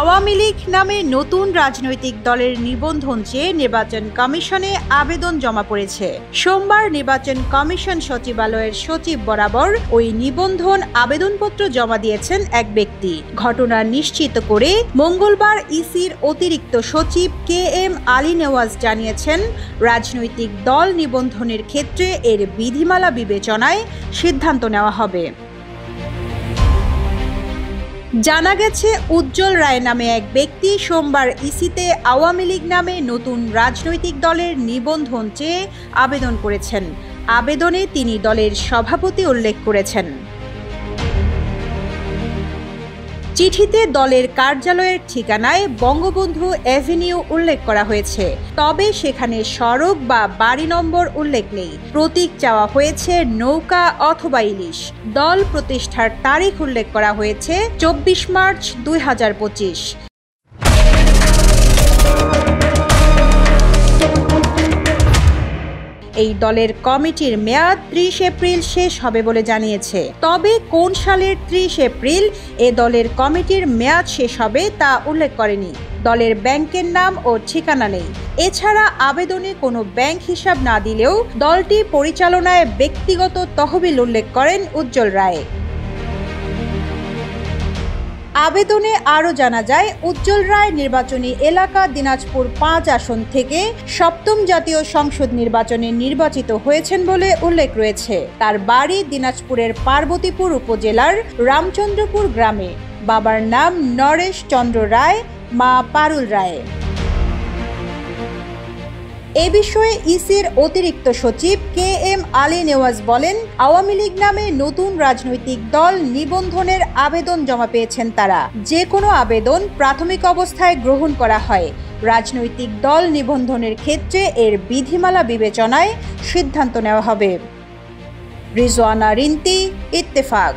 আওয়ামী লীগ নামে নতুন রাজনৈতিক দলের নিবন্ধন চেয়ে নির্বাচন কমিশনে আবেদন জমা পড়েছে। সোমবার নির্বাচন কমিশন সচিবালয়ের সচিব বরাবর ওই নিবন্ধন আবেদনপত্র জমা দিয়েছেন এক ব্যক্তি। ঘটনা নিশ্চিত করে মঙ্গলবার ইসির অতিরিক্ত সচিব KM আলী নেওয়াজ জানিয়েছেন, রাজনৈতিক দল নিবন্ধনের ক্ষেত্রে এর বিধিমালা বিবেচনায় সিদ্ধান্ত নেওয়া হবে। জানা গেছে, উজ্জ্বল রায় নামে এক ব্যক্তি সোমবার ইসিতে আওয়ামী লীগ নামে নতুন রাজনৈতিক দলের নিবন্ধন চেয়ে আবেদন করেছেন। আবেদনে তিনি দলের সভাপতি উল্লেখ করেছেন। চিঠিতে দলের কার্যালয়ের ঠিকানায় বঙ্গবন্ধু অ্যাভিনিউ উল্লেখ করা হয়েছে, তবে সেখানে সড়ক বা বাড়ি নম্বর উল্লেখ নেই। প্রতীক চাওয়া হয়েছে নৌকা অথবা ইলিশ। দল প্রতিষ্ঠার তারিখ উল্লেখ করা হয়েছে 24 মার্চ 2025। এই দলের কমিটির মেয়াদ 30 এপ্রিল শেষ হবে বলে জানিয়েছে। তবে কোন সালের 30 এপ্রিল এ দলের কমিটির মেয়াদ শেষ হবে তা উল্লেখ করেনি। দলের ব্যাংকের নাম ও ঠিকানা নেই। এছাড়া আবেদনে কোনো ব্যাংক হিসাব না দিলেও দলটি পরিচালনায় ব্যক্তিগত তহবিল উল্লেখ করেন উজ্জ্বল রায়। আবেদনে আরও জানা যায়, উজ্জ্বল রায় নির্বাচনী এলাকা দিনাজপুর 5 আসন থেকে 7ম জাতীয় সংসদ নির্বাচনে নির্বাচিত হয়েছেন বলে উল্লেখ রয়েছে। তার বাড়ি দিনাজপুরের পার্বতীপুর উপজেলার রামচন্দ্রপুর গ্রামে। বাবার নাম নরেশ চন্দ্র রায়, মা পারুল রায়। এ বিষয়ে ইসির অতিরিক্ত সচিব KM আলী নেওয়াজ বলেন, আওয়ামী লীগ নামে নতুন রাজনৈতিক দল নিবন্ধনের আবেদন জমা পেয়েছেন তারা। যে কোনো আবেদন প্রাথমিক অবস্থায় গ্রহণ করা হয়। রাজনৈতিক দল নিবন্ধনের ক্ষেত্রে এর বিধিমালা বিবেচনায় সিদ্ধান্ত নেওয়া হবে। রিজওয়ানা রিন্তি, ইত্তেফাক।